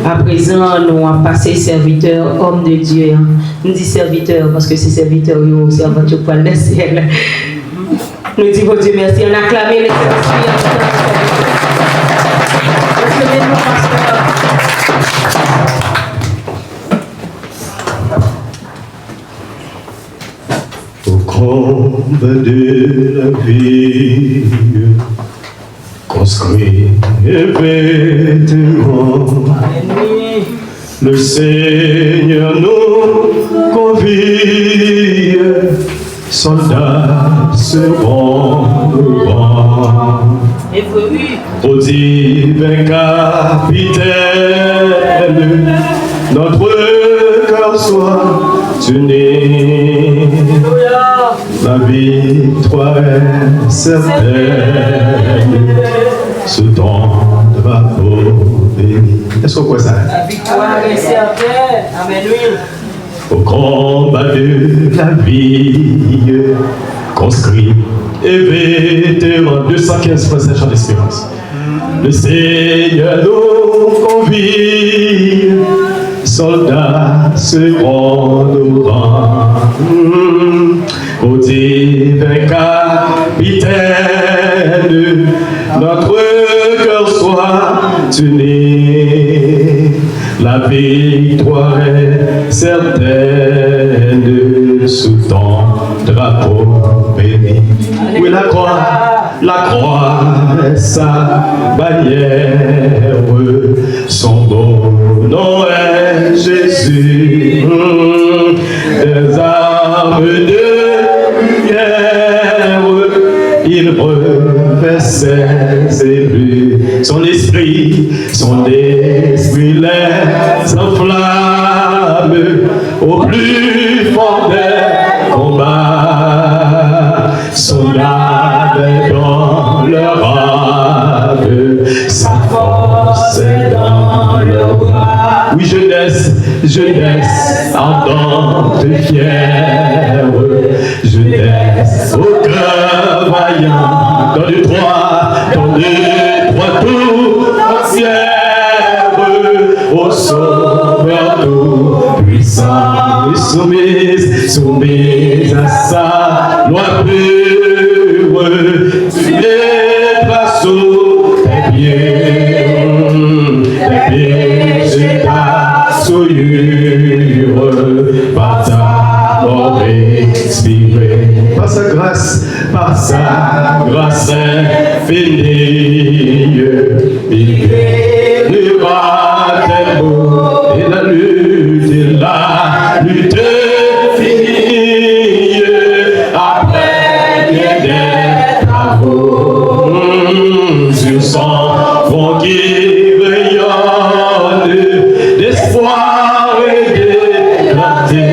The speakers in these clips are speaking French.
À présent, nous avons passé serviteur, homme de Dieu. Nous disons serviteur parce que c'est serviteur, nous servons Dieu pour le ciel. Nous disons Dieu merci. On a acclamé les Au combat de la vie, construit et vétéran, le Seigneur nous convie, soldats seront au rang. Au divin capitaine, notre cœur soit uni. La victoire est certaine, sous ton drapeau béni. Est-ce qu'on voit ça? La victoire est certaine. Amen. Au combat de la vie, conscrit et vétéran, 215 Français chant d'espérance. Le Seigneur nous convie, soldats seront nos rangs. Au divin capitaine, notre cœur soit uni. La victoire est certaine, sous ton drapeau béni. Oui, la croix est sa bannière, son beau nom est Jésus. Des armes de guerre, il revêt ses élus. Son esprit les enflamme au plus fort des combats. Son âme est dans leur âme, sa force est dans leur bras. Oui, jeunesse ardente et fière, jeunesse au cœur vaillant, dans le droit tout entière, au sauveur tout puissant, soumise à sa loi pure, tu mettras sous tes pieds, c'est ta souillure, par ta mort expirée, par sa grâce infinie, il guérira tes maux, et la lutte finie, après bien des travaux, sur son front qui rayonne d'espoir et de clarté,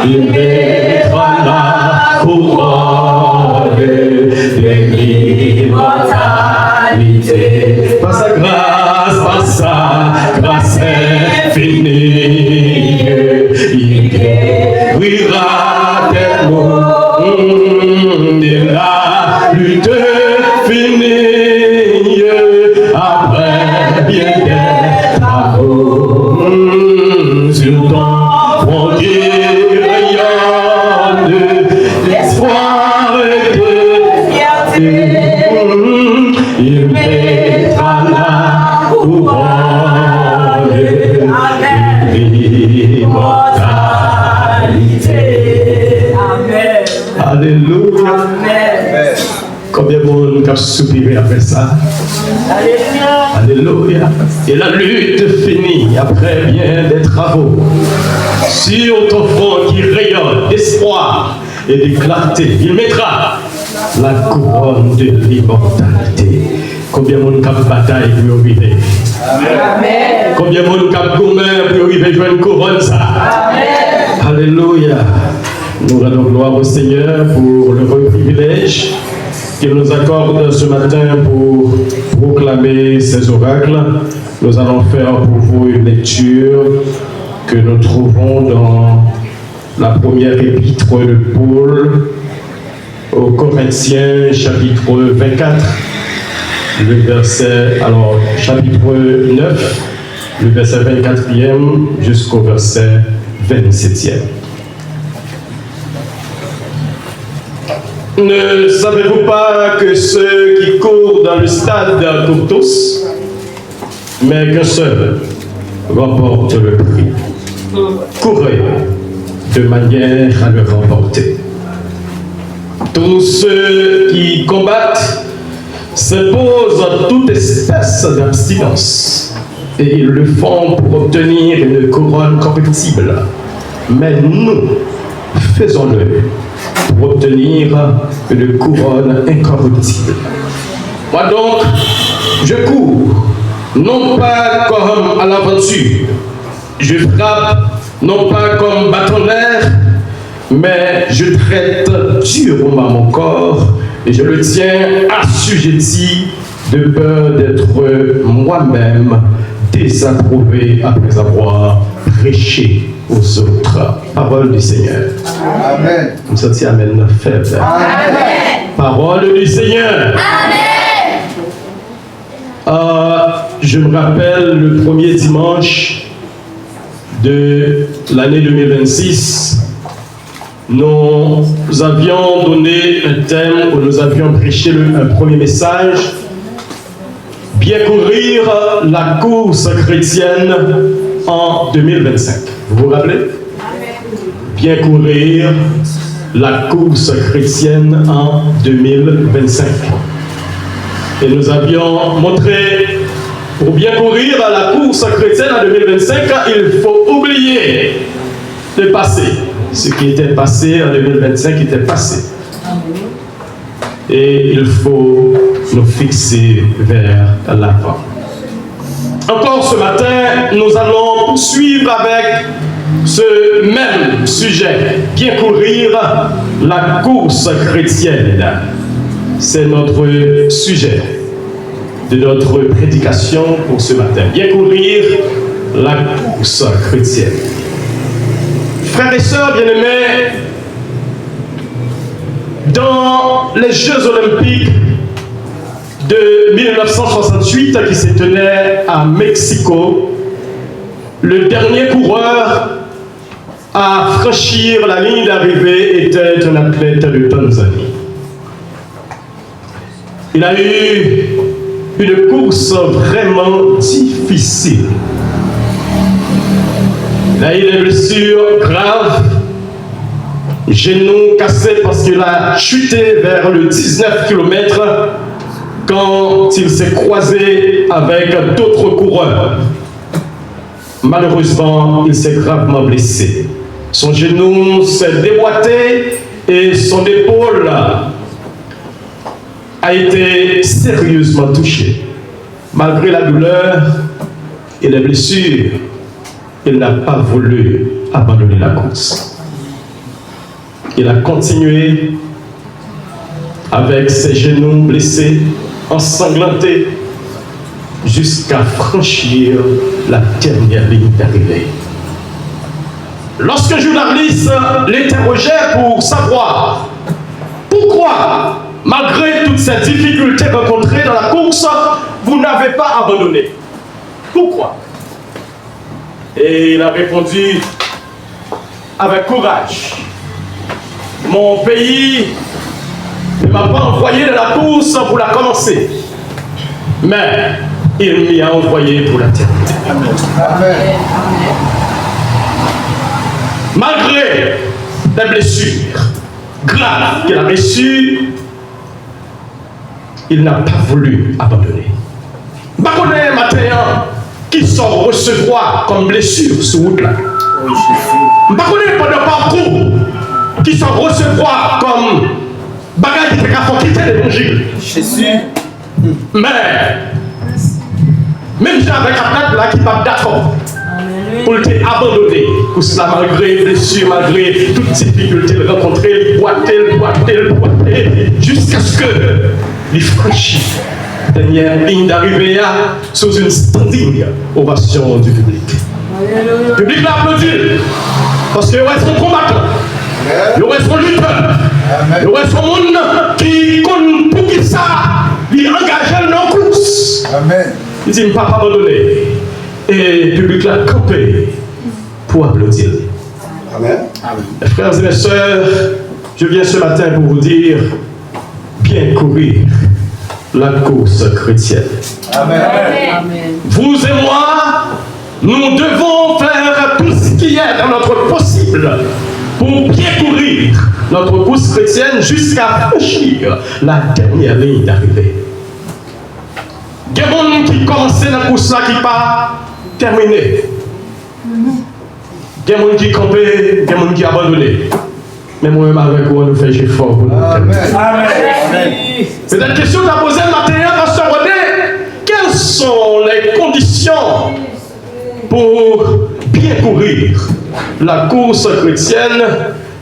il mettra la couronne de l'immortalité. Par sa grâce infinie, il guérira tes maux, et la lutte finie, après bien des travaux, sur ton front qui rayonne d'espoir et de fierté, il mettra la couronne de l'immortalité. Amen. Alléluia. Amen. Combien de monde a soupiré après ça? Alléluia. Alléluia. Et la lutte finie après bien des travaux. Sur ton front qui rayonne d'espoir et de clarté, il mettra la couronne de l'immortalité. Combien de monde a bataille pour arriver? Amen. Combien de monde a gourmand pour arriver à une couronne ça? Amen. Alléluia. Nous rendons gloire au Seigneur pour le heureux privilège qu'il nous accorde ce matin pour proclamer ses oracles. Nous allons faire pour vous une lecture que nous trouvons dans la première épître de Paul aux Corinthiens, chapitre 24. le verset, alors chapitre 9, le verset 24e jusqu'au verset 27e. Ne savez-vous pas que ceux qui courent dans le stade courent tous, mais qu'un seul remporte le prix? Courez de manière à le remporter. Tous ceux qui combattent s'imposent toute espèce d'abstinence et ils le font pour obtenir une couronne corruptible. Mais nous, faisons-le pour obtenir une couronne incorruptible. Moi donc, je cours, non pas comme à l'aventure, je frappe, non pas comme bâtonnaire, mais je traite durement mon corps et je le tiens assujetti de peur d'être moi-même désapprouvé après avoir prêché aux autres. Parole du Seigneur. Amen. Comme ça, tu amènes faible. Amen. Parole du Seigneur. Amen. Je me rappelle le premier dimanche de l'année 2026, nous avions donné un thème où nous avions prêché un premier message: bien courir la course chrétienne en 2025. Vous vous rappelez? Bien courir la course chrétienne en 2025. Et nous avions montré, pour bien courir la course chrétienne en 2025, il faut oublier le passé. Ce qui était passé en 2025 était passé. Et il faut nous fixer vers l'avant. Encore ce matin, nous allons poursuivre avec ce même sujet, bien courir la course chrétienne. C'est notre sujet de notre prédication pour ce matin. Bien courir la course chrétienne. Frères et sœurs bien-aimés, dans les Jeux Olympiques de 1968 qui se tenaient à Mexico, le dernier coureur à franchir la ligne d'arrivée était un athlète de Tanzanie. Il a eu une course vraiment difficile. Il a eu des blessures graves, genou cassé parce qu'il a chuté vers le 19 km quand il s'est croisé avec d'autres coureurs. Malheureusement, il s'est gravement blessé. Son genou s'est déboîté et son épaule a été sérieusement touchée. Malgré la douleur et les blessures, il n'a pas voulu abandonner la course. Il a continué avec ses genoux blessés, ensanglantés, jusqu'à franchir la dernière ligne d'arrivée. Lorsque journaliste l'interrogeait pour savoir pourquoi, malgré toutes ces difficultés rencontrées dans la course, vous n'avez pas abandonné. Pourquoi? Et il a répondu avec courage: mon pays ne m'a pas envoyé dans la course pour la commencer, mais il m'y a envoyé pour la terminer. Amen. Malgré des blessures graves qu'il a reçues, il n'a pas voulu abandonner. Baconnet matin qui sont recevoir comme blessure sur route là. Baconnet pendant parcours qui sont recevoir comme bagage qui fait quitter l'évangile. Jésus. Mais même si avec un peuple là qui pas d'accord pour t'abandonner, pour cela, malgré les blessures, malgré toutes les difficultés rencontrées, boiter, jusqu'à ce que il franchit la dernière ligne d'arrivée sous une standing ovation du public. Le public l'a applaudi parce qu'il reste son combattant, il reste son lutteur, Il y a son monde qui compte pour qui ça, il engage dans la course. Amen. Il dit, ne pas abandonner. Et le public l'a campé pour applaudir. Amen. Mes frères et mes sœurs, je viens ce matin pour vous dire, bien courir la course chrétienne. Amen. Vous et moi, nous devons faire tout ce qui est dans notre possible pour bien courir notre course chrétienne jusqu'à franchir la dernière ligne d'arrivée. Il y a des gens qui commencent la course là qui pas terminée. Il y a des gens qui campent, il y a des gens qui abandonnent. Mais moi-même avec vous, nous faisons effort pour nous terminer. C'est une question que tu as posée le matin, Pasteur René. Quelles sont les conditions pour bien courir la course chrétienne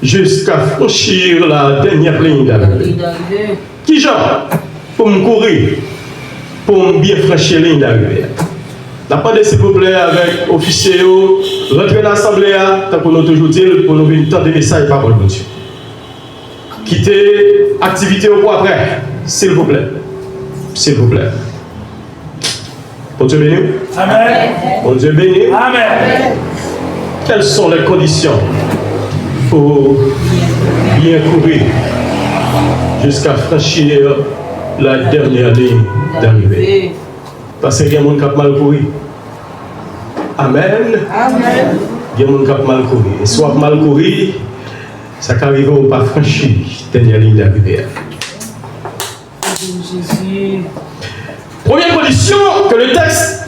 jusqu'à franchir la dernière ligne d'arrivée? Qui genre pour me courir, pour bien franchir la ligne d'arrivée? N'appendez s'il vous plaît avec officiers, rentrez dans l'assemblée, tant qu'on nous toujours dit, pour nous venir tenter des messages par de Dieu. Quittez l'activité au bout après, s'il vous plaît. S'il vous plaît. Bon Dieu béni. Amen. Bon Dieu béni. Amen. Quelles sont les conditions pour bien courir jusqu'à franchir la dernière ligne d'arrivée? Parce qu'il y a des gens qui ont mal couru. Amen. Amen. Il y a des gens qui ont mal couru. Et soit mal couru, ça n'arrive pas à franchir la dernière ligne d'arrivée. Jésus. Première condition que le texte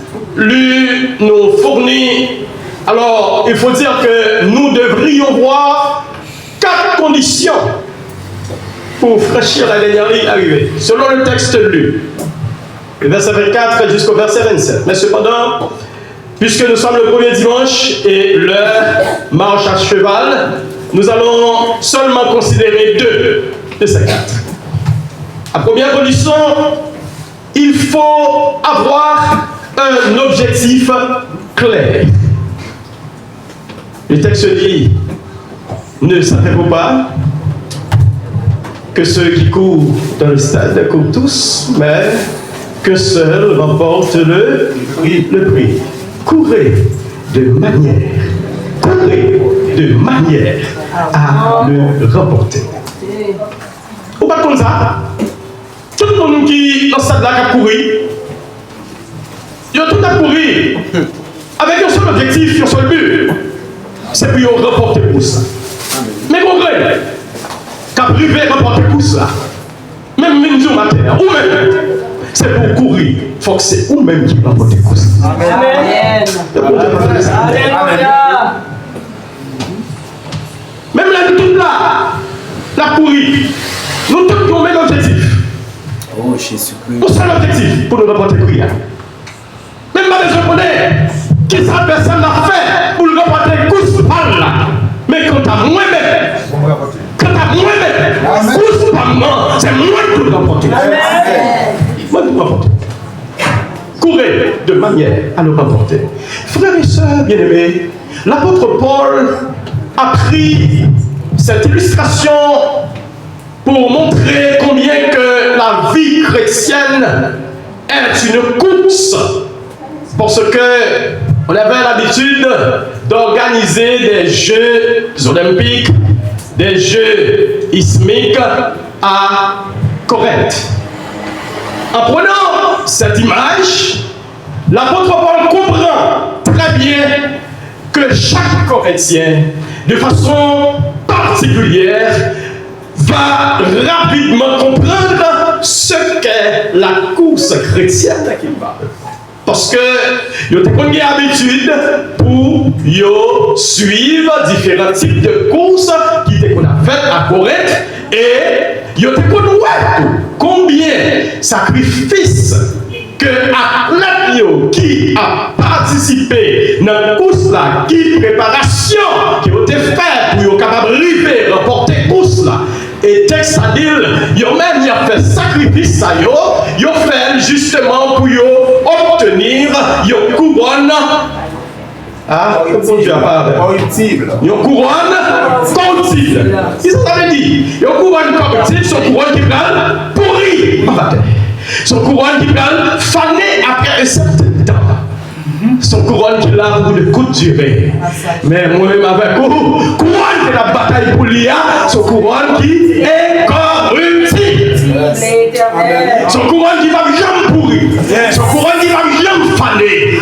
nous fournit. Alors, il faut dire que nous devrions voir 4 conditions pour franchir la dernière ligne d'arrivée, selon le texte lu. Le verset 24 jusqu'au verset 27. Mais cependant, puisque nous sommes le premier dimanche et l'heure marche à cheval, nous allons seulement considérer 2 de ces 4. La première condition, il faut avoir un objectif clair. Le texte dit, ne savez-vous pas que ceux qui courent dans le stade courent tous, mais que seul remporte le prix. Courez de manière à le remporter. Ou pas comme ça? Tout le monde qui dans ce stade-là a couru, ils ont tout à courir avec un seul objectif, un seul but. C'est pour remporter pour ça. Mais concret, quand privé remporter pour ça, même lundi au matin, ou même, c'est pour courir. Il faut que c'est vous-même qui remportez pour ça. Amen. Alléluia. Même là, tout là, la courir, nous tous avons le même objectif. Oh, Jésus-Christ. Pour seul objectif, pour nous remporter pour rien. Même pas besoin de connaître qui cette personne a fait pour le remporter course par là. Mais quant à moi-même, course par moi, c'est moi qui le remporter. Moi qui le remporter. Courez de manière à le remporter. Frères et sœurs bien-aimés, l'apôtre Paul a pris cette illustration pour montrer combien que la vie chrétienne est une course. Parce que on avait l'habitude d'organiser des Jeux olympiques, des Jeux ismiques à Corinthe. En prenant cette image, l'apôtre Paul comprend très bien que chaque Corinthien, de façon particulière, va rapidement comprendre ce qu'est la course chrétienne qu'il parle. Parce que vous avez l'habitude pour suivre différents types de courses qui étaient faites à Corinthe et vous avez combien de sacrifices que athlètes qui a participé dans la course là, qui préparation qui ont été faites pour être capable de remporter la course là. Et texte à dire, yo même y a fait sacrifice à yo fait justement pour yo obtenir yo couronne Ah, bon Dieu, corruptible. Il y a une couronne corruptible. Qu'est-ce que ça veut dire? Il y a une couronne corruptible, son couronne qui prend pourri. Son couronne qui prend fané après un certain temps. Son couronne qui l'a pour de courte durée. Mais moi-même avec vous, couronne de la bataille pour l'IA, son couronne qui est corruptible. Son couronne qui va jamais pourrir. Son couronne qui va jamais faner.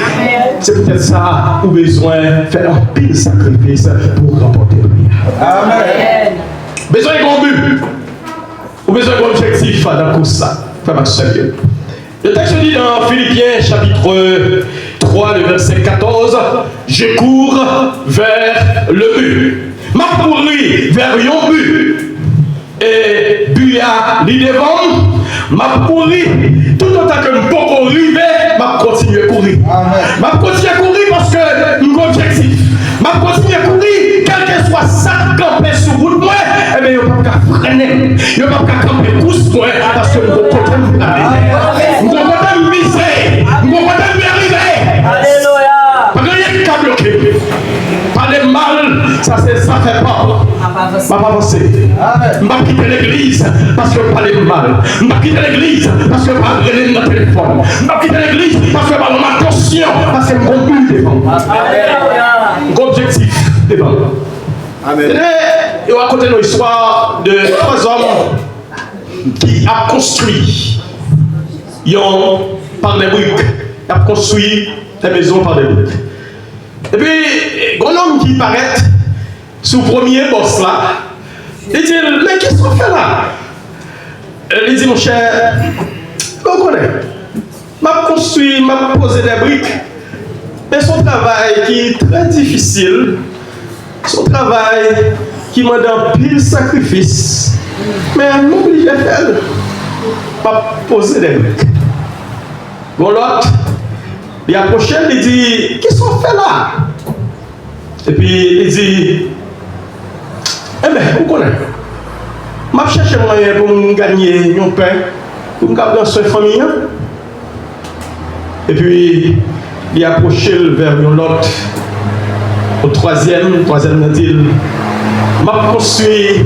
C'est peut-être ça où besoin de faire un pile sacrifice pour remporter l'IA. Amen. Besoin d'un grand but. Ou besoin d'un objectif dans tout ça. Frère Maxime. Le texte dit dans Philippiens chapitre 3, le verset 14, je cours vers le but. M'a couru vers un but. Et but à l'idée devant, m'a couru tout autant que je peux arriver, m'a continuer à courir. M'a continuer à courir parce que j'ai un objectif. M'a continuer à courir, quel que soit ça camper sur route moi, eh bien, je ne peux pas freiner. Je ne peux pas camper pousse moi parce que je ne peux pas aller. Je ne peux pas me viser. Je ne peux pas me arriver. Alléluia. Parce qu'il y a qu'à bloquer. Parler mal, ça fait peur. Je ne vais pas avancer. Je ne vais pas quitter l'église parce que je parle mal. Je ne vais pas quitter l'église parce que je parle dans le téléphone. Je ne vais pas quitter l'église parce que je parle de attention. Parce que je ne but devant. Un objectif devant. Amen. Et on va raconter une histoire de 3 hommes qui ont construit. Ils ont par des briques. Ils ont construit des maisons par des briques. Et puis, un homme qui paraît sous le premier boss là, il dit, mais qu'est-ce qu'on fait là? Il dit, mon cher, on connaît. M'a construit, m'a posé des briques. Mais son travail qui est très difficile, son travail qui m'a donné pile sacrifice, mais elle m'oblige à faire. M'a posé des briques. Bon, l'autre, il approche, il dit, qu'est-ce qu'on fait là? Et puis il dit, eh bien, vous connaissez, je cherche un moyen pour me gagner un pain, pour me garder une famille. Et puis il approche vers l'autre, au troisième dit, m'a construit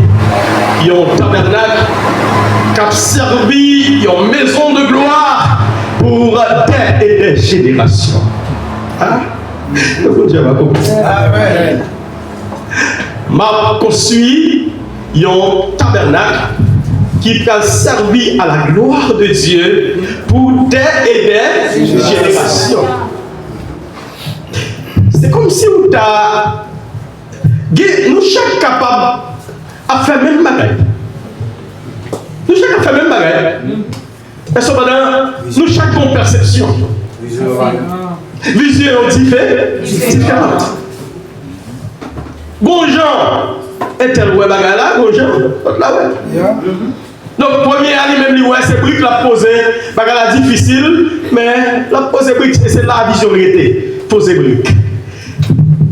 un tabernacle qui a servi une maison de gloire pour des et des générations. Ah? Amen. M'a construit un tabernacle qui a servi à la gloire de Dieu pour des et des générations. C'est comme si nous sommes capables de faire même bagaille. Nous sommes capables de faire même bagaille. Et cependant, nous chaque bonne perception. Vision différente. Bon gens, est tel ouais bagarre là, bon gens, là ouais. Donc premier ali même lui ouais c'est brique l'a posé, bagarre là difficile, mais l'a posé brique et c'est la vision réalité, poser brique.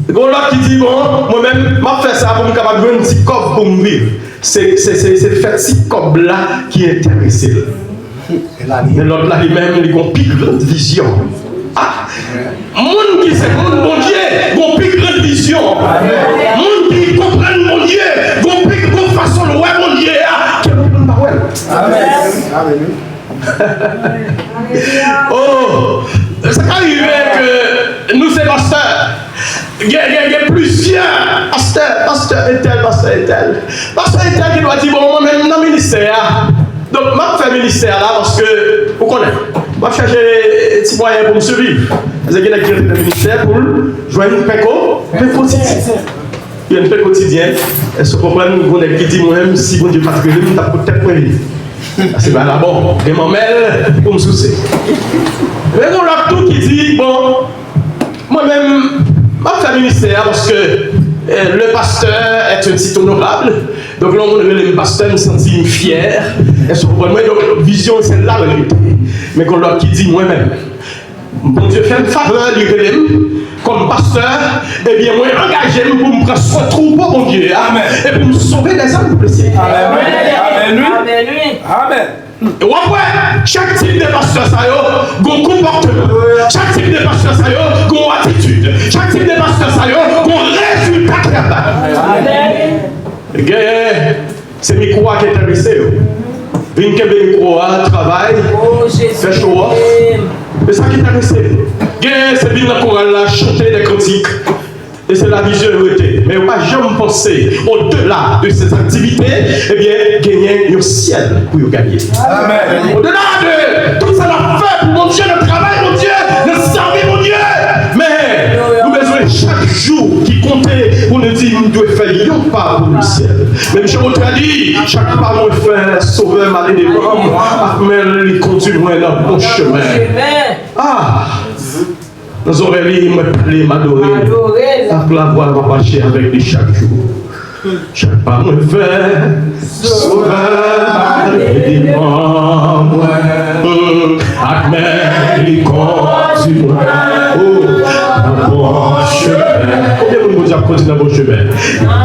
Gon l'autre qui dit bon, moi-même m'a fait ça pour me capable de un petit cob pour me vivre. C'est fait petit cob là qui est intéressé. Mais l'autre là lui-même il a une plus grande vision. Ah, monde qui c'est monde bon Dieu, bon plus grande vision. Monde qui comprend mon Dieu, bon plus grande façon de voir mon Dieu. Amen. Oh, ça arrive que nous c'est pasteurs. Il y a plusieurs pasteurs et tel. Pasteur et tel qui doit dire bon moi-même dans le ministère. Donc je fais ministère là parce que vous connaissez. Je vais chercher des petits moyens pour me survivre. Parce qu'il y a qui dans le ministère pour jouer une paix quotidienne. Il y a une paix quotidienne. Et ce problème, vous avez qui dit moi-même, si vous ne dites pas que je vais peut-être pas vivre. C'est pas là bon. Et m'en mêle pour me soucier. Mais on a tout qui dit bon, moi-même, je fais ministère parce que le pasteur est un titre honorable. Donc là, on le pasteur me sentit fier. Et ce problème, donc vision, c'est là la vérité. Mais quand l'autre qui dit moi-même, bon Dieu fait une faveur, il relève comme pasteur, et bien moi engagé pour me prendre son troupeau, bon Dieu, amen, et pour me sauver des âmes pour le ciel. Amen. Amen. Et après, chaque type de pasteur, ça y est, un comportement. Chaque type de pasteur, ça y est, une attitude. Chaque type de pasteur, C'est le micro qui est intéressé. Une qui est le micro, travail, fait show off. C'est ça qui est intéressé. C'est bien la chorale là, chanter des cantiques. Et c'est la vision héritée. Mais on ne va jamais penser au-delà de cette activité, eh bien, gagner le ciel pour y gagner. Amen. Au-delà de tout ça, on a fait pour mon Dieu, le travail, mon Dieu, le servir, mon Dieu. Mais nous avons besoin chaque jour qui comptait pour nous dire nous devons faire un pas pour le ciel. Même je vous dit, chaque pas nous fait sauver ma des membres, afin de continuer dans le bon chemin. Ah! Nous aurons dit, m'adorer. Après la voix, va marcher avec lui chaque jour. Chaque pas me fait sauver les membres. Amen, il continue. Oh, dans le bon chemin. Combien de vous avez continué dans le bon chemin?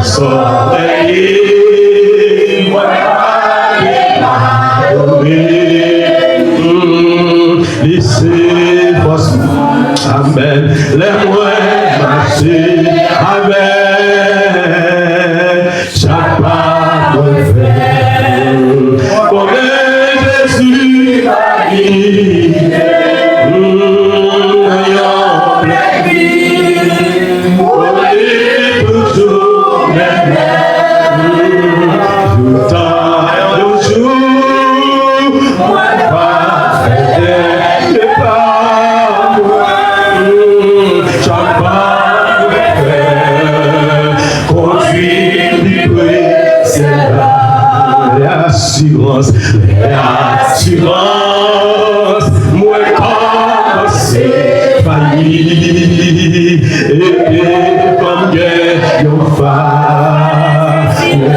Soleil, moi, laissez force. Amen. Les moyens marcher. Amen. Chaque pas me fait. Comme Jésus a dit. Ayant la vie. On est toujours même. Tout temps, toujours. Moi, pas fait de pas. L'assurance, moi comme c'est failli, et comme guerre, yon face, moi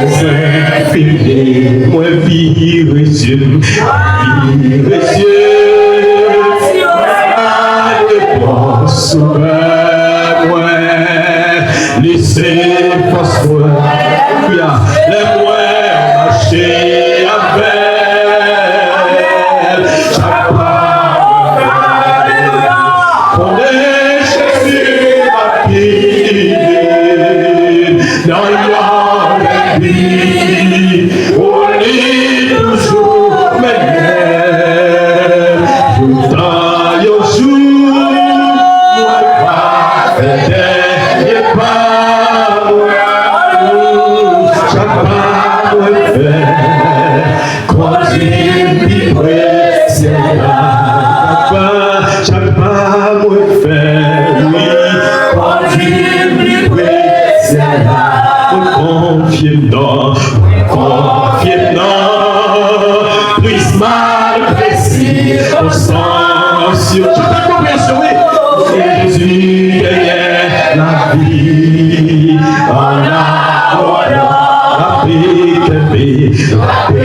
fini, moi vivre Dieu, pense moi, laissez force moi, les moi marcher avec chaque pas. On est Jésus à pied dans la vie. On est toujours meilleur. Tout un jour, moi pas fait pas. Chaque pas moi fait. Chaque pas moi fait, oui, conduis-moi, c'est là, confie dans, prise mal précis, au sens sur toute la compréhension, oui, Jésus gagnait la vie, la paix,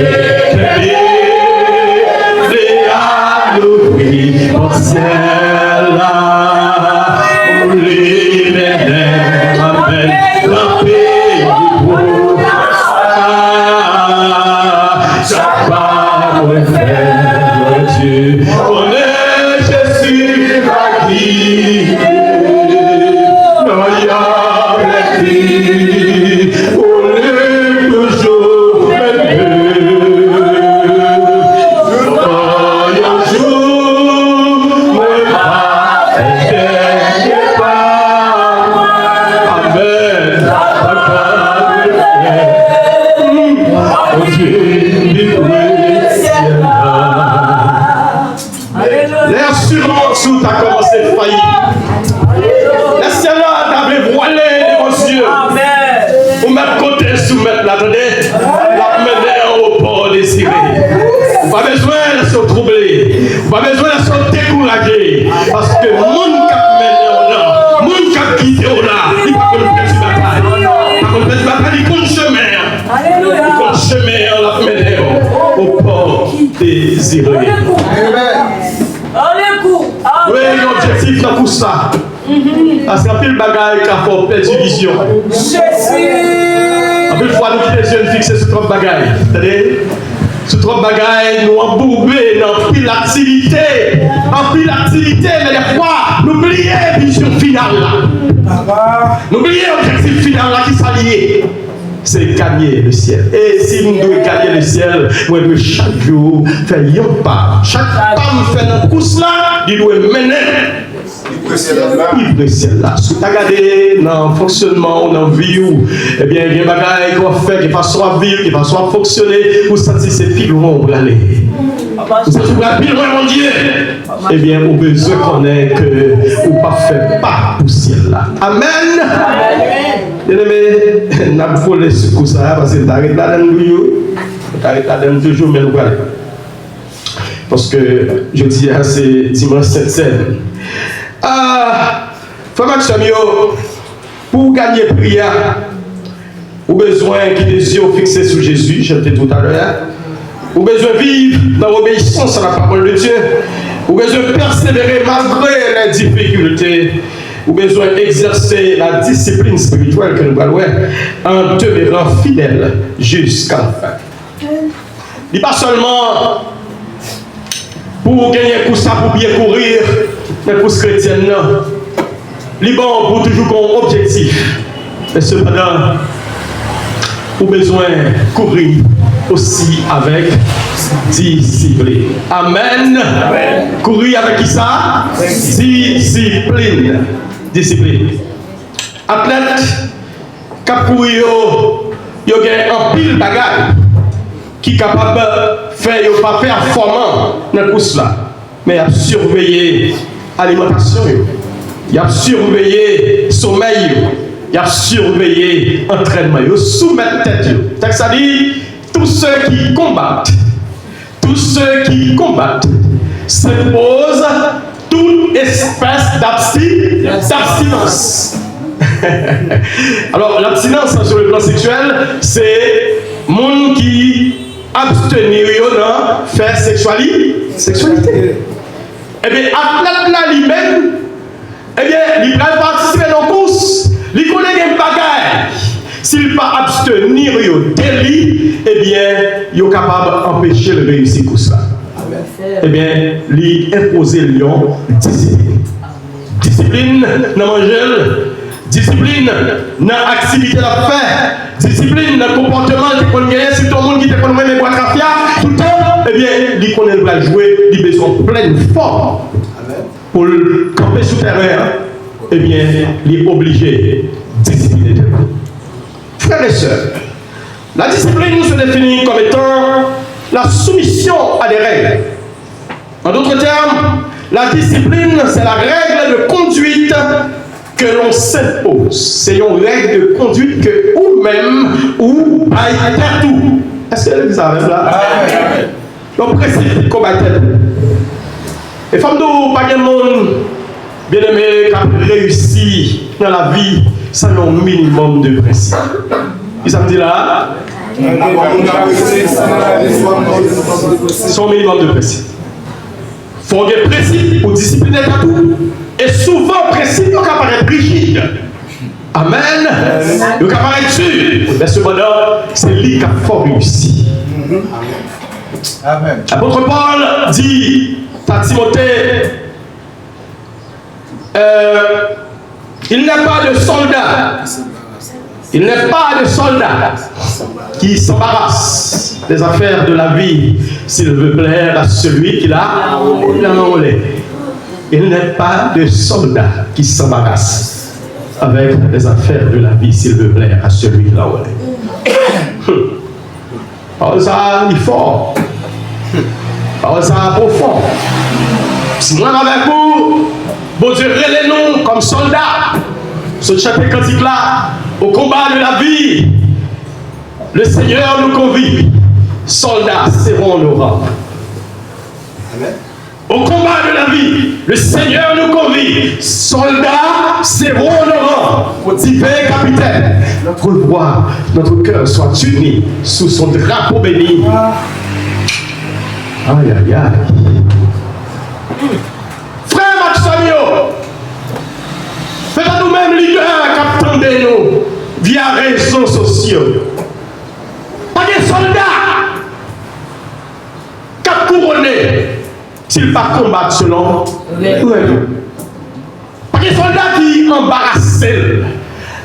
oui, pour celle-là, on l'éternel, amen, la paix pour chaque pas où est fait Dieu, on est Jésus à qui, il y a la vie, on est toujours l'assurance où tu as commencé à faillir. Laisse-la t'avais voilé les yeux. Pour mettre côté, soumettre la attendez, la mener au port désiré. Pas besoin de se troubler, pas besoin de se décourager. Parce que le monde qui a mené au là, le monde qui a quitté au là, il va qu'on pèse bataille. Il va qu'on pèse bataille, il compte chemin. Il compte chemin, on l'a mené au port désiré. Oui, l'objectif là pour ça. Parce qu'il y a plus de bagailles qui a fait perdre vision. En plus, fois nous qui les jeunes fixés sur trop de bagailles. C'est-à-dire, sur trop de bagailles, nous embourbés dans pile d'activité. En pile d'activité, mais des fois, nous oublions la vision finale là. Nous oublions l'objectif final là qui s'allie. c'est gagner le ciel. Et si nous devons gagner le ciel, nous devons chaque jour faire un pas. Chaque pas nous fait une course là, il doit mener. Le ciel là. Si tu as regardé dans le fonctionnement, dans la vie, eh bien, il y a des bagages qu'on fait, qui façon à vivre, qui façon à fonctionner, vous sentez ces piles loin pour aller. Vous sentez que pile loin, mon Dieu. Eh bien, vous avez besoin qu'on ait que vous pas fait pas pour ciel là. Amen. Bien aimé, nous avons volé ce coup ça parce que tu arrêtes là dans le milieu. Tu arrêtes là dans le jour, mais nous allons. Parce que je dis, c'est dimanche cette scène. Frère Maxime, pour gagner prière, vous avez besoin que les yeux fixés sur Jésus, je l'ai dit tout à l'heure. Vous avez besoin de vivre dans l'obéissance à la parole de Dieu. Vous avez besoin de persévérer malgré les difficultés. Vous avez besoin d'exercer la discipline spirituelle que nous allons en demeurant fidèle jusqu'à la fin. Il n'est pas seulement pour gagner un coup ça, pour bien courir, mais pour ce chrétien, non. Il est bon pour toujours comme objectif. Mais cependant, vous avez besoin de courir aussi avec discipline. Amen. Amen. Courir avec qui ça? Discipline. Discipline. Athlète, qui courir, il y a un pile bagage qui est capable de faire pas performant dans le course là. Mais il a surveillé l'alimentation, il a surveillé le sommeil, il a surveillé l'entraînement, il a soumettre tête. Ça dit, tous ceux qui combattent s'imposent toute espèce d'abstinence. Alors, l'abstinence sur le plan sexuel, c'est monde qui abstenir de faire sexualité. Eh bien, athlète là lui-même, eh bien, il va participer dans la course, il connaît des bagages. S'il ne pas abstenir de délit, eh bien, il est capable d'empêcher le réussir course là. Eh bien, il imposer lion discipline. Discipline dans manger, discipline dans l'activité à faire, discipline dans le comportement qui peut gagner. Si tout le monde qui te connaît mais boire café tout le temps, eh bien, il connaît le jouer, il a besoin de pleine forme pour le camper sous terrain. Eh bien, il est obligé de discipliner. Frères et sœurs, la discipline se définit comme étant la soumission à des règles. En d'autres termes, la discipline, c'est la règle de conduite que l'on s'impose. C'est une règle de conduite que vous-même ou aille tout. Est-ce que vous avez là? Donc, précise comme aille tout. Et femme d'eau, pas de monde bien aimé qui a réussi dans la vie sans un minimum de principe. Et ça me dit là? Son minimum de principe. Il faut des principes pour discipliner tout. Et souvent, principe qui apparaît rigide. Amen. Il apparaît dur. Mais cependant, c'est lui qui a fort réussi. Amen. L'apôtre Paul dit à Timothée, il n'est pas de soldat. Il n'est pas de soldat qui s'embarrasse des affaires de la vie s'il veut plaire à celui qui l'a enrôlé. Il n'est pas de soldat qui s'embarrasse avec les affaires de la vie s'il veut plaire à celui qui l'a enrôlé. Parole ça, il est fort. Parole ça, profond. Si moi avec vous, bon Dieu, relève-nous comme soldats. Ce chapitre cantique là, au combat de la vie, le Seigneur nous convie. Soldats serrons nos rangs. Au combat de la vie, le Seigneur nous convie. Soldats serrons nos rangs. Au divin capitaine, notre voix, notre cœur soient unis sous son drapeau béni. Aïe, aïe, aïe. Frère Maximio, faites nous-mêmes leaders qui attendent nous via réseaux sociaux. Pas des soldats qui couronnés s'ils ne pas combattre selon nous. Pas des soldats qui embarrassent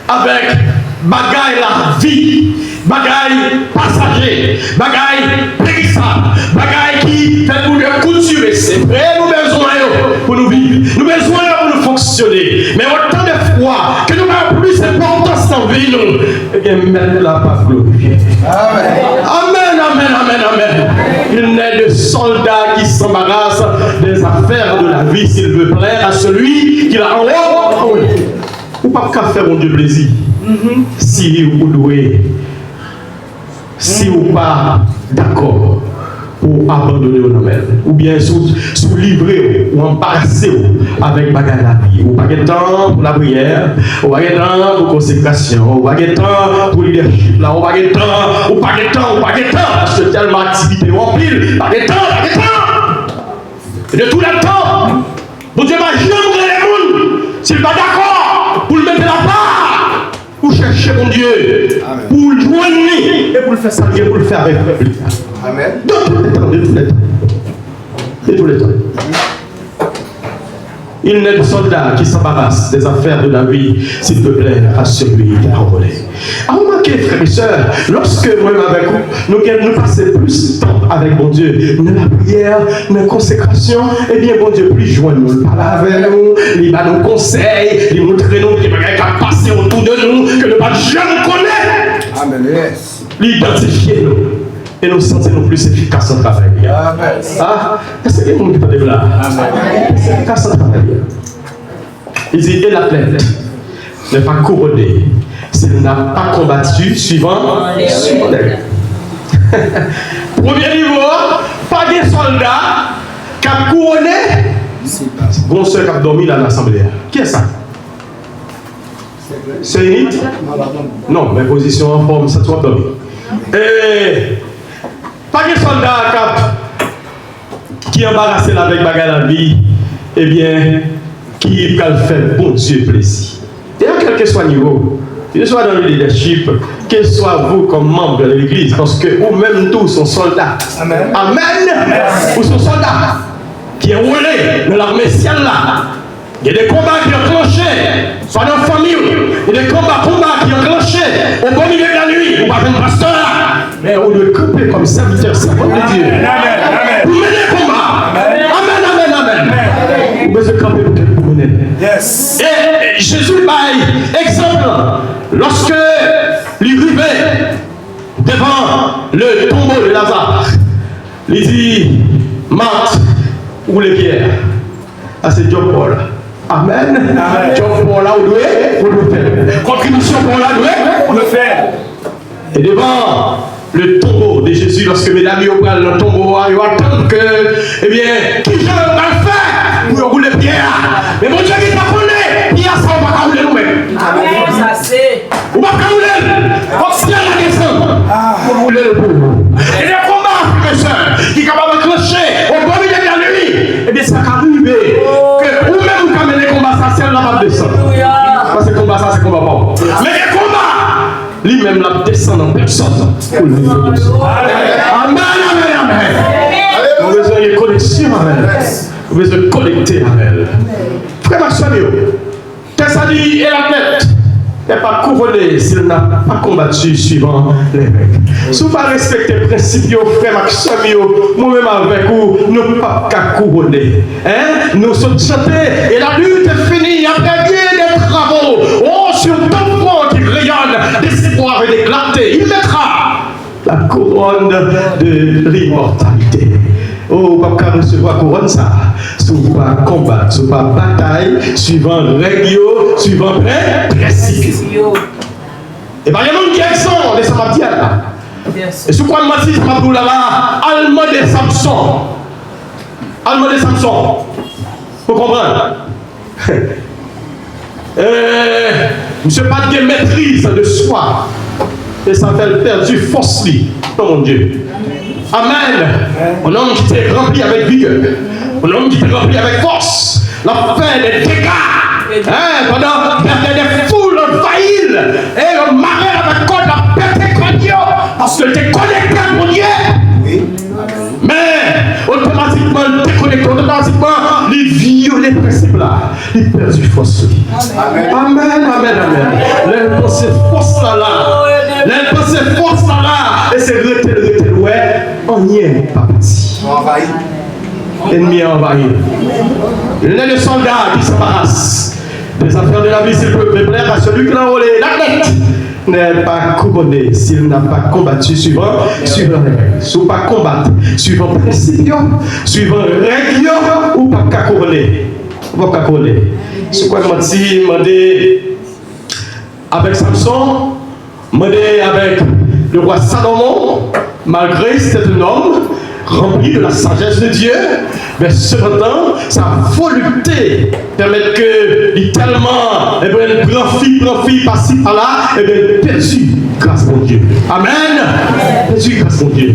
avec bagaille la vie bagaille passager, bagaille périssable, bagaille qui fait pour nous couturer. C'est vrai, nous besoin pour nous vivre, nous besoin pour nous fonctionner. Mais autant de fois que nous avons plus d'importance dans la vie, nous, eh bien, mettre la pas glorifiée. Amen, amen, amen, amen. Il n'est de soldats qui s'embarrassent des affaires de la vie s'il veut plaire à celui qui l'a en haut. Ou pas qu'à faire mon Dieu plaisir. Si vous douez, si vous pas d'accord pour abandonner au nom, ou bien sous livrer ou embarrasser avec bagarre la vie, ou pas de temps pour la prière, ou pas de temps pour consécration, ou pas de temps pour leadership, là, ou pas de temps, ou pas de temps, ou pas de temps, parce que tellement activité en pile, pas de temps, pas de temps. Et de tout le temps, bon Dieu va jamais les monde, s'il n'est pas d'accord pour le mettre la part, pour chercher mon Dieu, pour le joindre et pour le faire saluer, pour le faire avec le peuple. Amen. De tous les temps, de tous les temps. De tous les temps. Il n'est de soldat qui s'embarrasse des affaires de la vie, s'il peut plaire à celui qui a enrôlé. À remarquer, frères et sœurs, lorsque moi-même avec vous, nous passons plus de temps avec bon Dieu, dans la prière, dans la consécration, eh bien, bon Dieu, plus joindre-nous, parler avec nous, il va nous conseiller, il montre nous qu'il va passer autour de nous, que le pas jamais connaît. Amen. L'identifier nous. Et nous sentir plus efficaces en travail. Amen. Ah, est-ce que vous me dites là? Amen. C'est efficace en travail. Il dit, et l'athlète n'est pas couronné s'il n'a pas combattu suivant les règles. Premier niveau, pas de soldat qui a couronné. Bon, ceux qui ont dormi dans l'assemblée. Qui est ça? C'est une? Non, mais position en forme, ça doit dormir. Et pas de soldat qui est embarrassé avec bagarre la vie, eh bien, qui va faire bon Dieu plaisir. Et quel que soit le niveau, que ce soit dans le leadership, que ce soit vous comme membre de l'église, parce que vous-même tous sont soldats. Amen. Amen. Vous sont soldats qui est roulé dans l'armée ciel là. Il y a des combats qui ont clenché, soit dans la famille, il y a des combats qui ont clenché au bon milieu de la nuit, ou pas un pasteur, mais on doit couper comme serviteur, servant de Dieu. Vous menez le combat. Amen, amen, amen. Vous devez camper pour que vous menez. Et Jésus baille exemple, lorsque il arrivait devant le tombeau de Lazare, il dit, Marthe, ou les pierres. Ah, c'est Dieu Paul. Amen. Dieu Paul là, vous le faire. Contribution pour là, vous le faire. Et devant le tombeau de Jésus, lorsque mesdames ils prennent le tombeau, ils attendent que, eh bien, qui je va le faire pour rouler pierre. Mais mon Dieu, il t'a connaît, pierre, ça, on va pas rouler nous-mêmes. Amen. Ça c'est. On va pas rouler. On se tient la descente pour rouler le pauvre. Et les combats, frères et sœurs, qui sont capables de clocher au bon milieu de la nuit, eh bien, ça arrive que vous-même, quand les combats, ça, c'est la descente. Parce que combat, ça, c'est combat pas. Mais les combats, lui-même, la descend en personne. Amen, amen, amen. Vous avez besoin de connexion avec elle. Vous avez besoin de connecter avec elle. Frère Maximilien, qu'est-ce que ça dit? Et la tête n'est pas couronnée s'il n'a pas combattu suivant les règles. Si vous ne respectez les principes, frère Maximilien, moi-même avec vous, nous ne pouvons pas couronner. Nous sommes chantés et la lutte est finie après bien des travaux. Oh, sur deux fronts qui rayonnent d'espoir et d'éclater, il mettra la couronne de l'immortalité. Oh, papa recevoir couronne ça. Si vous pas combattre, si vous pas bataille, suivant règles, suivant principe. Et bien, il y a un qui est exempt de Samaritain là. Et ce qu'on m'a dit, c'est là, allemand de Samson. Allemand de Samson. Vous comprenez? Monsieur pas de maîtrise de soi. Et ça fait perdu force, oh mon Dieu. Amen. Un homme qui t'est rempli avec vigueur. Un homme qui t'est rempli avec force. La fait des dégâts. Pendant des foules envahies. Et le marais avec quoi la pété contre Dieu. Parce que tu es connecté à mon Dieu. Oui. Mais automatiquement, le déconnecté, automatiquement, les violer les principes là. Il perd du force. Amen, amen, amen. Les pensées force là. Les pensées cette force-là, et c'est rete, ouais, on y est, pas petit. Envahi. L'ennemi a envahi. Il y a des soldats qui s'embarrassent des affaires de la vie, s'il peut me plaire, à celui qui l'a volé. L'athlète n'est pas couronné s'il n'a pas combattu suivant les règles. Si vous pas combattre suivant principe, suivant règles, ou pas qu'à couronner. Ou pas qu'à couronner. C'est quoi que je dis avec Samson, avec le roi Salomon, malgré c'est un homme rempli de la sagesse de Dieu, mais cependant, sa volonté permet que, littéralement, une grande fille, par-ci, par-là, et bien, perdu grâce à Dieu. Amen. Perdu grâce à Dieu.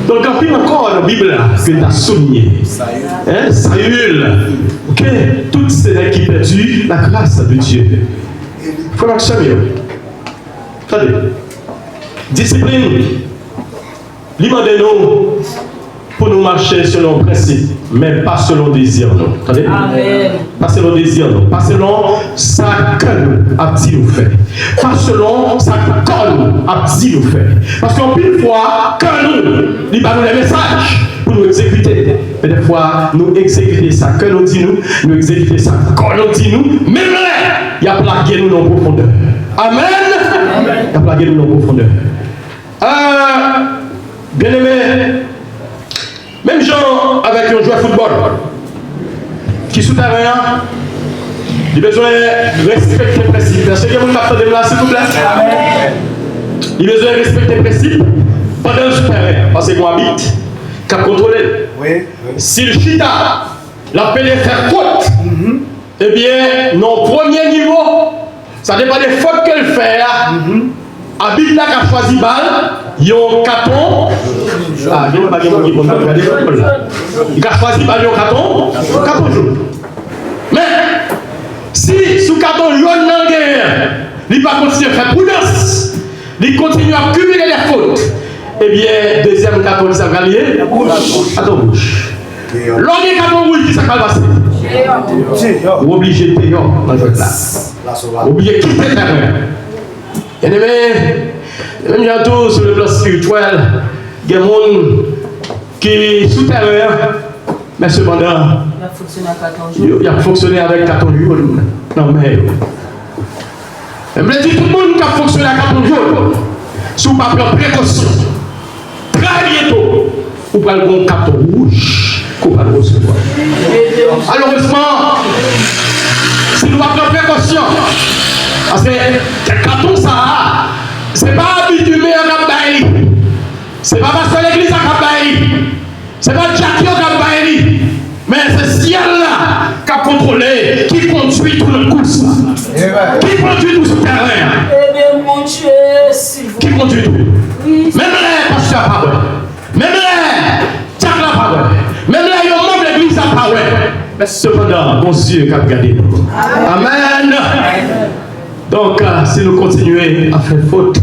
Donc, en plus encore dans la Bible, que tu as souligné. Saül. Ok? Toutes ces qui perdu la grâce de Dieu. Il faut marcher mieux. Attendez. Discipline. Demandez-nous pour nous marcher selon le principe, mais pas selon le désir. Attendez? Amen. Pas selon le désir, non. Pas selon ça que nous avons dit nous faire. Pas selon ça que nous avons dit nous faire. Parce qu'en plus de fois, que nous, il va nous les messages pour nous exécuter. Mais des fois, nous exécuter ça que nous dit nous exécuter ça quand nous dit nous, même là, il y a plagué nous dans la profondeur. Amen. Il y a plagué nous dans la profondeur. Bien aimé, même gens avec un joueur de football qui sous terrain, il a besoin de respecter les principes. Est-ce que vous m'attendez là, s'il vous plaît? Il a besoin de respecter les principes pendant le terrain. Parce que moi habite, qu'à contrôler. Oui. Si le chita l'appelle faire faute, eh bien, non, premier niveau, ça dépend des fautes qu'elle fait. Habite là qui a choisi balle, il y a un carton. Ah, il n'y a pas de monde qui peut regarder le football là. Il a choisi balle, il y a un carton jaune. Mais, si sous carton jaune dans la guerre, il ne va pas continuer à faire prudence, il continue à cumuler les fautes, eh bien, deuxième carton, ça va lier. Carton rouge. L'autre carton rouge, qui ça va passer? Ou obligé de payer dans le jeu là. Obligé de quitter le terrain. Bien aimé, même bientôt sur le plan spirituel, il y a des gens qui sont sous terrain, mais cependant, il a fonctionné avec 14 jours. Non, mais. Je me dis tout le monde qui a fonctionné avec 14 jours, si vous ne prenez pas précaution, très bientôt, vous prenez un carton rouge qu'on va recevoir. Malheureusement, si nous ne prenons pas précaution, parce que le carton, ça, ce n'est pas habitué à Kabaï. Ce n'est pas parce que l'église a Kabaï. Ce n'est pas Jackie à Kabaï. Mais c'est ce ciel-là qui a contrôlé, qui conduit tout le course. Qui conduit tout ce terrain. Eh bien, mon Dieu, s'il vous plaît. Qui conduit tout. Oui. Même là, pasteur n'a pas ouais. Même là, Jacques n'a pas ouais. Même là, il y a un membre de l'église n'a pas ouais. Mais cependant, mon Dieu qui a gardé nous. Amen. Donc, si nous continuons à faire faute,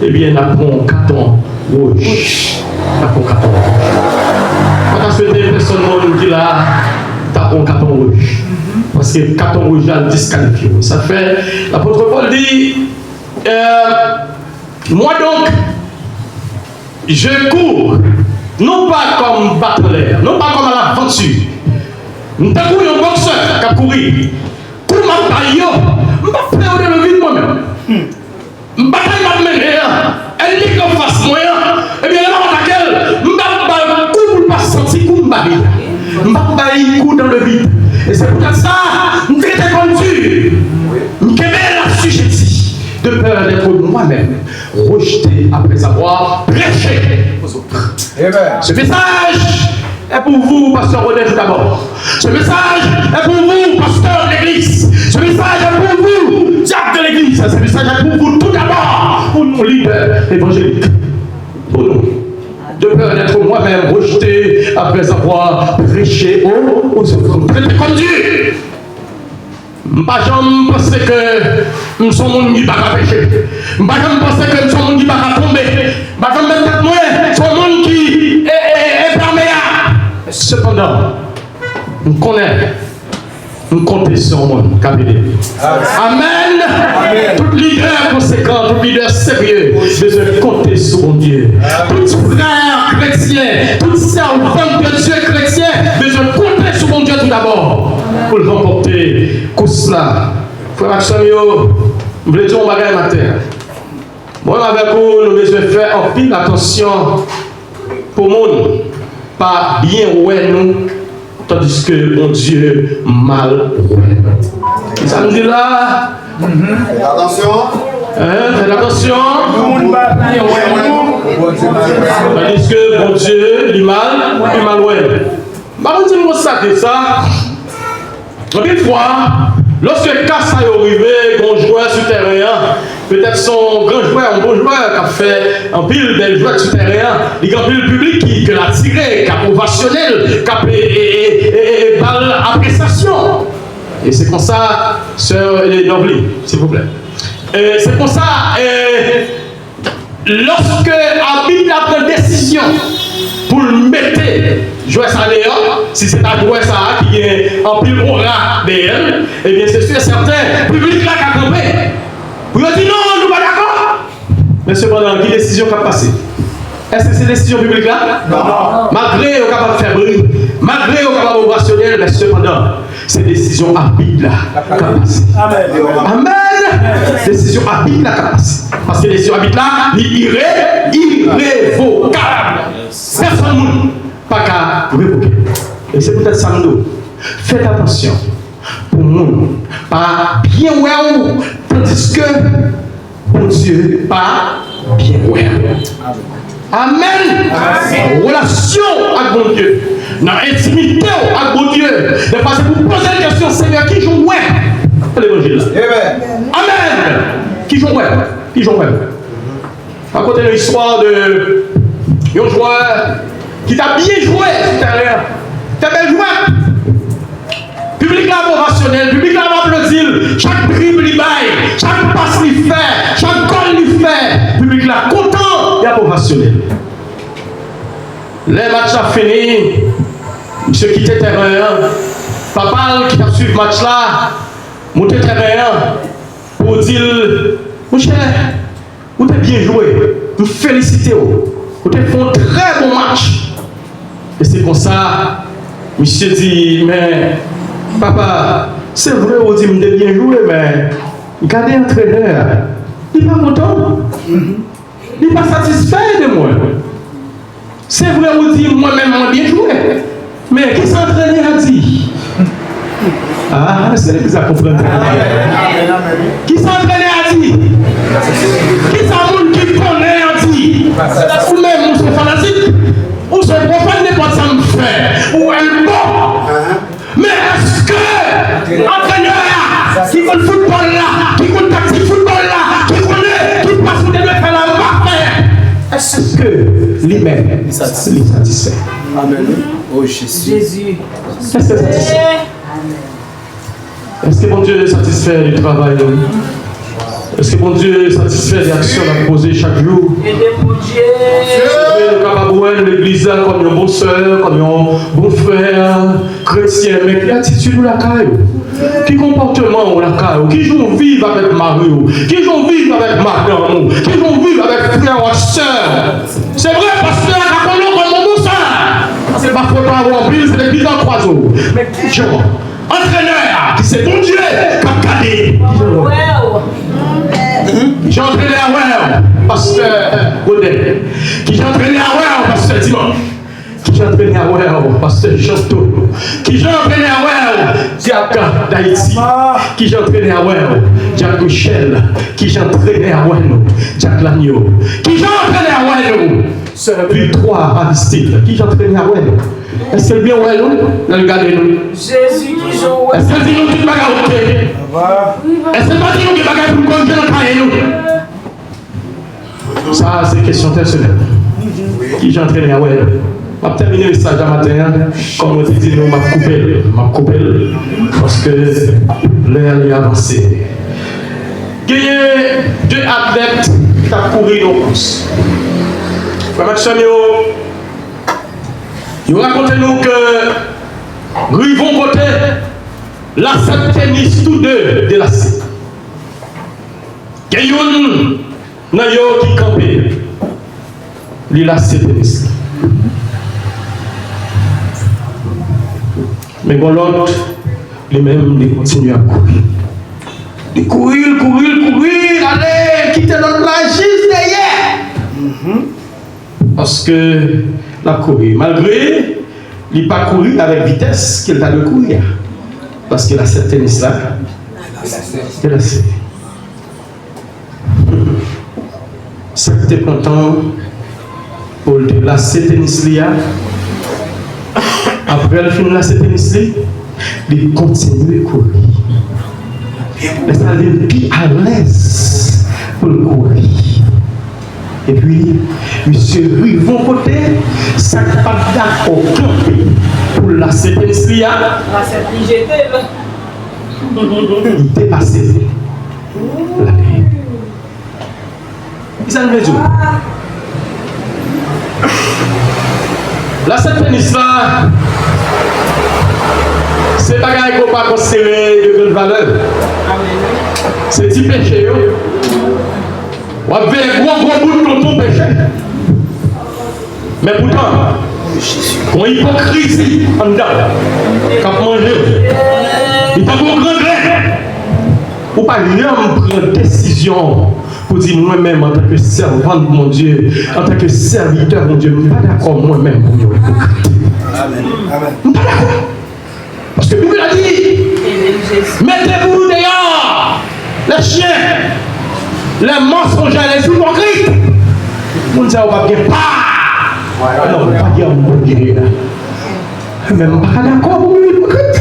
eh bien, nous avons un carton rouge. Nous avons un carton rouge. On a souhaité une personne qui a un carton rouge. Parce que le carton rouge a disqualifié. Ça fait, l'apôtre Paul dit, moi donc, je cours, non pas comme battleur, non pas comme à l'aventure. Nous avons un boxeur qui a couru. Pour ma bataille, je ne vais pas faire le vide moi-même. Je ne vais pas mener. Elle dit qu'en face moi, eh bien, là, on a laquelle je ne vais pas coup pour pas sentir coup de baille. Je ne vais pas bailler coup dans le vide. Et c'est pour ça que je traite comme Dieu. Je vais la sujeter de peur d'être moi-même rejeté après avoir prêché aux autres. Ce message est pour vous, pasteur Rodolphe d'abord. Ce message est pour vous, pasteur de l'église. Ce message est pour vous, diacre de l'église. Ce message est pour vous tout d'abord, pour nos leaders évangéliques. Pour nous. De peur d'être moi-même rejeté après avoir prêché aux autres. Traité comme Dieu. Je ne pense que nous sommes gens qui ne peuvent pas pécher. Je ne pense que nous sommes gens qui ne peuvent pas tomber. Je ne pense que nous sommes gens qui est perméable. Cependant, nous connaissons nous comptons sur le monde. Amen. Tout leader conséquent, tout leader sérieux, besoin de compter sur mon Dieu. Tout frère chrétien, tout servant de Dieu chrétien, besoin de compter sur mon Dieu tout d'abord. Pour le remporter, cela. Frère Maxime, je voulais dire un bagage matin. Moi, avec vous, nous devons faire en pile attention pour le monde. Pas bien ouais nous, tandis que mon Dieu mal ouais. Ça nous dit là. Faites attention. Faites attention. Tandis que mon Dieu, il mal ouais. Par contre, si vous savez ça, une fois, lorsque Kassa est arrivé, bon joueur sur terrain, peut-être son grand joueur, un bon joueur qui a fait un pile bel joueur sur terrain, il y a un pile public qui l'a tiré, qui a ovationnel, qui a balle appréciation. Et c'est comme ça, sœur Nobly, s'il vous plaît. Et c'est comme ça, lorsque Abid a pris décision pour le mettre, jouer ça dehors, si c'est un joueur ça qui est en pile aura derrière, et bien c'est sûr certain, le public là qui a campé. Vous avez dit non, nous ne sommes pas d'accord. Mais cependant, quelle décision qui a passé? Est-ce que c'est décision publique là? Non. Malgré qu'on est capable de faire bruit, malgré qu'on est capable d'opérationnel, mais cependant, c'est décision rapide là qui a passé. Amen. Décision rapide là qui a passé. Parce que décision rapide là, irrévocable. Personne n'a pas qu'à révoquer. Et c'est peut-être ça nous. Faites attention. Pour nous, pas bien ouais, tandis que pour Dieu, pas bien ouais. Amen. Relation avec mon Dieu, dans l'intimité avec mon Dieu, de passer pour poser la question, Seigneur, qui joue ouais l'évangile. Amen. Qui joue ouais. Qui joue ouais. Racontez l'histoire de un joueur qui t'a bien joué tout à l'heure. T'as bien joué. Public là rationnel, public là applaudit, chaque dribble il baille, chaque passe il fait, chaque goal il fait, public là content, il y a rationnel. Les matchs a fini, monsieur quitté terrain, papa qui a suivi le match là, monté terrain pour dire, mon cher, vous avez bien joué, vous félicitez, vous avez fait un très bon match. Et c'est pour ça, monsieur dit, mais papa, c'est vrai, vous dites que bien joué, mais regardez l'entraîneur, il n'est pas content, il n'est pas satisfait de moi. C'est vrai, vous dites moi-même, bien joué, mais qui s'entraîneur a dit? Ah, c'est ça qu'on comprend. Qui s'entraîneur a dit? Qui s'entraîneur qui connaît a dit? Ou même, vous êtes fanatique, ou ce profane n'est pas ça me fait, ou elle bon. Mais est-ce que l'entraîneur qui connaît le football là, qui connaît le tactique football là, qui connaît, qui passe pour faire la marque, est-ce que lui-même est satisfait? Amen. Oh Jésus. Est-ce que c'est satisfait? Est-ce que mon Dieu est satisfait du travail? Est-ce que mon Dieu est satisfait des actions à poser chaque jour? Aidez-moi Dieu. Le capable de l'église comme un bon soeur, comme un bon frère chrétien, mais quelle attitude ou la caille? Quel comportement ou la caille? Qui joue vivre avec Marie? Qui joue vivre avec madame? Qui joue vivre avec frère ou soeur? C'est vrai, parce que la connu comme mon bon soeur. C'est pas pour avoir pris, c'est l'église en 3 jours. Mais qui joue? Entraîneur, qui c'est bon Dieu, qui a gardé. J'ai entraîné à Well, pasteur Godet. Qui j'ai entraîné à Well, pasteur Dimanche. Qui j'ai entraîné à Well, pasteur Jean-Tono. Qui j'ai entraîné à Well, Diaka d'Haïti. Qui j'ai entraîné à Well, Jacques Michel. Qui j'ai entraîné à Well, Jacques Lagneau. Qui j'ai entraîné à Well, Sœur Victoire Aristide. Qui j'ai entraîné à Well. Est-ce que bien Well, regardez-nous. Jésus qui joue. Est-ce que c'est nous qui bagarre? Est-ce que c'est pas nous qui bagarre pour qu'on vienne travailler nous? Ça, c'est question personnelle. Qui j'ai entraîné à Well. Je vais terminer le stage à matin. Comme on dit, nous m'a coupé. Parce que l'heure est avancée. Il y a 2 athlètes qui ont couru nos courses. Frère Maxime, ils racontent nous que Rivon côté, la sept tennis tous deux délacés. Gayoun, Nayo qui campait. Il a sept tennis. Mais bon, l'autre, lui-même, il continue à courir. Il courir, allez, quitter l'autre là juste derrière. Parce que la courir, malgré, il n'a pas couru avec vitesse qu'il a de courir. Parce que la cette tennis là, c'est assez. C'était content pour le lasser tennis là. Après le film lasser tennis là, il continue à courir. Mais ça il est à l'aise pour le courir. Et puis, monsieur Rivon côté, ça n'a pas d'accord pour lasser tennis là. Il était passé. Il s'en veut dire. Là, cette tennis là, c'est pas qu'il ne faut pas considérer de grande valeur. C'est petit péché. On va faire un gros bout de ton péché. Mais pourtant, quand hypocrisie en dedans, quand manger, il pas bon grand grain. Ou pas prendre décision pour dire moi-même en tant que servant de mon Dieu, en tant que serviteur de mon Dieu, je ne suis pas d'accord moi-même pour me hypocrite. Amen. Je ne suis pas d'accord. Parce que la Bible a dit, mettez-vous dehors, les chiens, les mensongers, les hypocrites. On dit, on va bien pas. Non, on ne va pas dire mon Dieu. Mais je ne suis pas d'accord pour me hypocrite.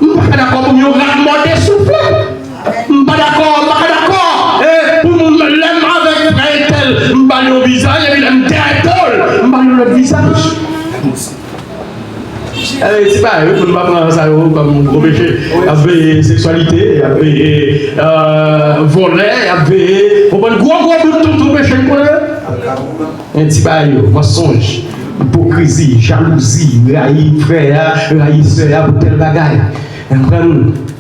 Je ne suis pas d'accord pour me raconter souffler. Je ne suis pas d'accord. Et pour me l'aime avec frère tel, je ne suis pas le visage, et puis je me je ne suis pas le visage. C'est pas eux pour ne pas prendre ça comme gros péché. Il y avait sexualité, il y avait volet, il y avait gros bout de tout péché. Un petit bail, mensonge, hypocrisie, jalousie, raï frère, raï soeur, pour tel bagaille.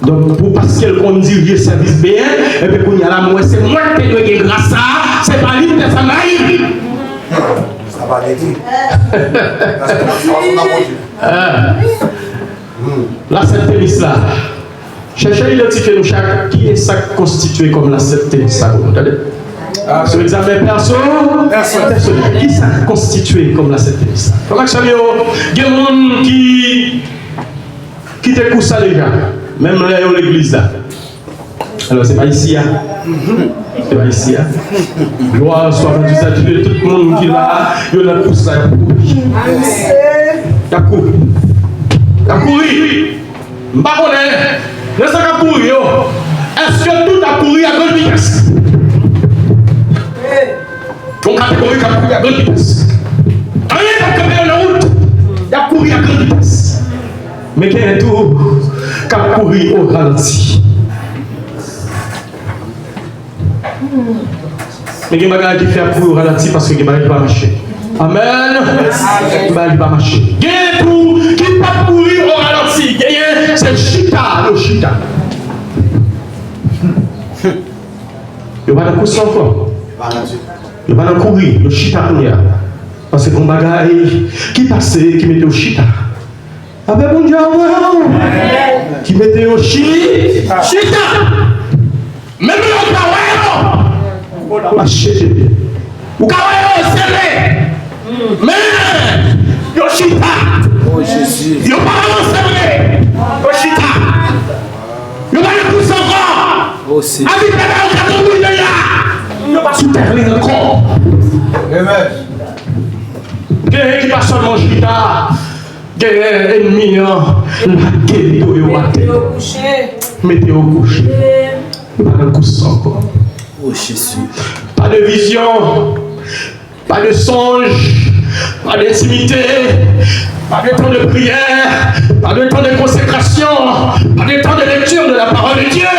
Donc, pour parce qu'elle qu'on dirige service bien, et puis qu'on y a la moi, c'est moi qui dois grâce à ça, c'est pas lui qui fait ça. Ça va l'aider. Parce que la France, on a mangé. La sept tennis là. Cherchez à identifier nous chaque qui est ça constitué comme la sept tennis là. Sur l'examen personnel, qui ça constitué comme la sept tennis là. Comment ça il y a des gens qui te couchent ça déjà, même là dans l'église là. Alors c'est pas ici, hein. C'est pas ici, hein. Gloire soit rendue à Dieu, tout le monde qui l'a, il a poussé ça. Il a couru. Il a couru. Je ne sais pas si il a couru. Est-ce que tout a couru à grande vitesse? Donc, catégorie qui a couru à grande vitesse. Rien n'a campé dans la route. Il a couru à grande vitesse. Mais il y a un tout qui a couru au ralenti. Mais il y a des gens qui font courir au ralenti parce que il ne va pas marcher. Amen. Il ne va pas marcher. Il y a un tout qui ne va pas courir au ralenti. C'est chita, le chita. Il va pas courir encore. Il va pas courir, le chita. Parce que mon bagaille qui passait, qui mettait au chita. Avec mon Dieu, qui mettait au chita. Même le kawero, machete. Ou kawero serré. Mais yo chita. Oh Jésus. Yo pas serré. Yo chita. Yo pas le pouce encore. Oh Seigneur. Avec la catégorie de là. Yo pas souterrer encore. Amen. Quelqu'un qui passe seulement chita. Quelqu'un ennemi la ghetto yo até. Mettez au coucher. Pas de couche encore. Oh Jésus. Pas de vision, pas de songe, pas d'intimité, pas de temps de prière, pas de temps de consécration, pas de temps de lecture de la parole de Dieu.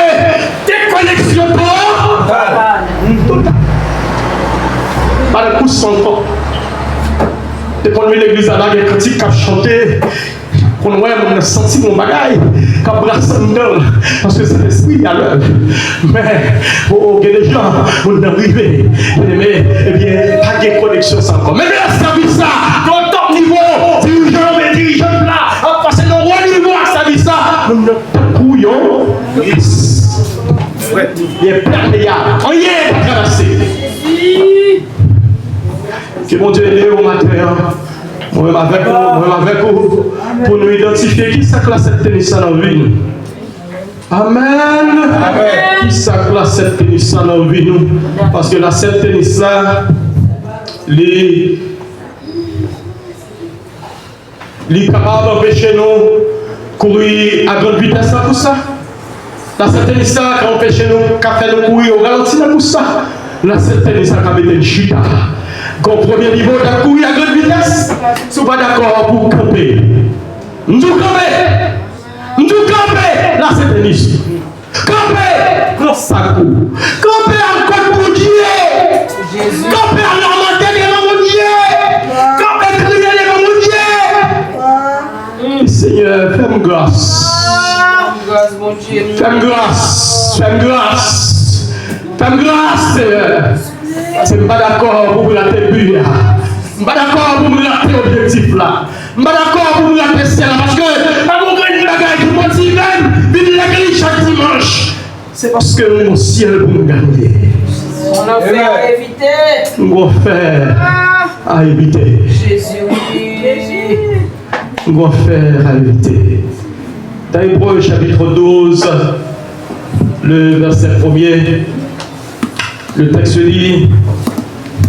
Déconnexion totale. Pas de couche encore. Dès qu'on met l'église à la, il y a des critiques qui ont chanté. Pour nous, on a senti mon bagage, comme brasse parce que c'est l'esprit à l'œuvre. Mais, il y a des gens, on est arrivé, mais, eh bien, pas de connexion sans encore. Mais là, ça vit ça, dans top niveau, dirigeant là, on passe dans le haut niveau, ça vit ça, nous ne couillons, il est perméable, on y est pas traversé. Que mon Dieu aide au matin, moi-même avec vous, pour nous identifier qui ça classe cette tennis dans la vie. Amen. Qui ça classe cette tennis dans la vie. Parce que la cette tennis là, les capables d'empêcher nous courir à grande vitesse là pour ça. La cette tennis là, qui empêche nous, qui fait nous courir au ralenti là pour ça. La cette tennis là, qui met une chute. Qu'au premier niveau d'un coup, il y a grande vitesse. Si vous n'êtes pas d'accord pour camper. Nous camper. Là, c'est tennis. Camper. Non, ça court. Camper encore pour Dieu. Camper en Normandie, mon Dieu. Camper crier, mon Dieu. Seigneur, fais-moi grâce. Fais-moi grâce. Fais-moi grâce, Seigneur. Je ne suis pas d'accord pour vous rater le but. Je ne suis pas d'accord pour vous rater l'objectif là. Je ne suis pas d'accord pour vous rater le ciel parce que quand vous gagnez la gueule, vous motivez, venez l'église chaque dimanche. C'est parce que mon ciel pour nous gagner. On a fait à éviter. Nous allons faire à éviter. Jésus. Nous allons faire à éviter. Dans Hébreux chapitre 12, le verset 1er. Le texte dit,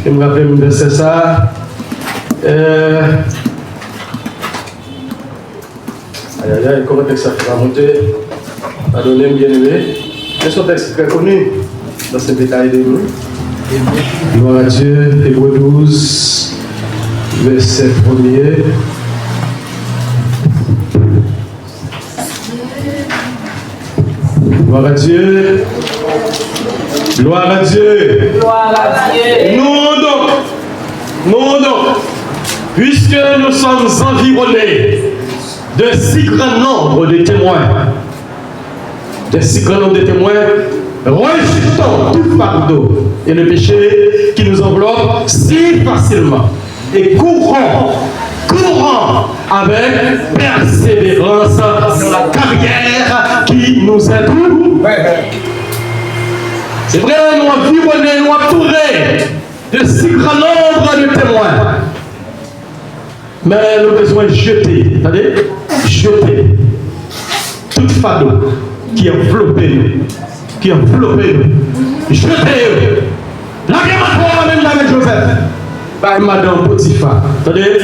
je me rappelle me verset ça. Comment le texte a monté? Pardonnez-moi, bien aimé. C'est un texte très connu dans ce détail de nous. Gloire à Dieu, Hébreux 12, verset 1er. Gloire à Dieu. Gloire à Dieu. Gloire à Dieu. Nous donc, puisque nous sommes environnés de si grand nombre de témoins, rejetons tout fardeau et le péché qui nous enveloppe si facilement et courons avec persévérance dans la carrière qui nous est due. C'est vrai, nous environnés, nous entourés de si grand nombre de témoins. Mais nous avons besoin de jeter, tout fardeau qui enveloppe nous. Jetez-le. La guerre même avec Joseph. Par Madame Potiphar. Attendez.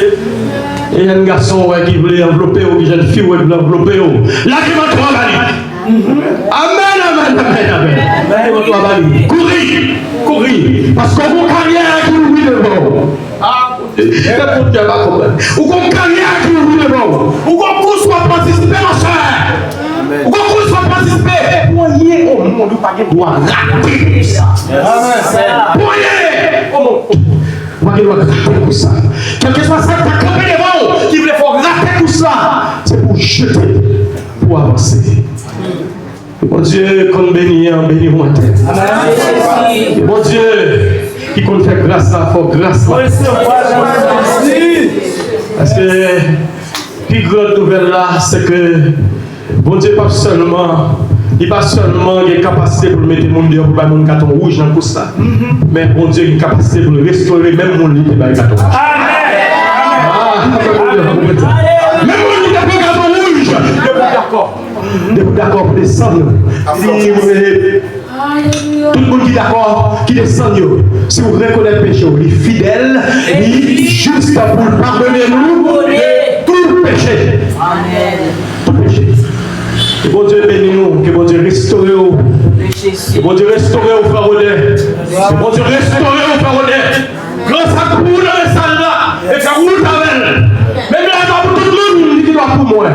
Il y a un garçon qui voulait envelopper, ou une jeune fille qui voulait envelopper. La guerre Amen. Courir. Parce qu'on a une carrière qui ouvre devant. Ou qu'on a une carrière qui ouvre devant. Ou qu'on course soit participer, ma soeur. Ou qu'on course soit participer. Voyez, oh mon Dieu, pas de doigt rater ça. Voyez, oh mon Dieu, doit rater tout ça. Quel que soit ça, tu as campé devant qui voulait faire rater tout ça. C'est pour jeter, pour avancer. Mon Dieu, qu'on bénit, bénit mon matin. Mon Dieu, qui compte faire grâce à faut grâce. Parce que, plus grande nouvelle là, c'est que, bon Dieu, pas seulement, il n'a pas seulement une capacité pour mettre le monde dehors pour mettre mon carton rouge dans tout ça. Mais bon Dieu, une capacité pour restaurer même mon lit dans le carton rouge. Même mon lit dans le carton rouge. D'accord pour descendre. Tout le monde qui est d'accord, qui descend. Si vous reconnaissez le péché, il est fidèle, il est juste pour pardonner nous tout le péché. Tout le péché. Que bon Dieu bénisse nous, que bon Dieu restaure nous. Que bon Dieu restaure aux frères honnêtes. Que bon Dieu restaure aux frères honnêtes. Grâce à vous dans les salles là, et ça roule avec. Même là, pas pour tout le monde, il doit pour moi.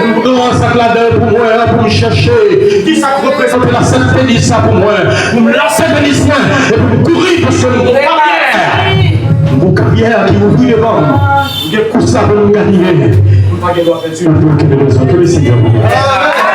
Nous prenons ça là-dedans pour moi, pour me chercher. Qui ça représente la sainte bénisse pour moi. Pour me lancer bénisse et pour me courir parce que mon carrière. Mon carrière qui m'ouvre devant. Je coup ça pour me gagner. Que le Seigneur vous bénisse.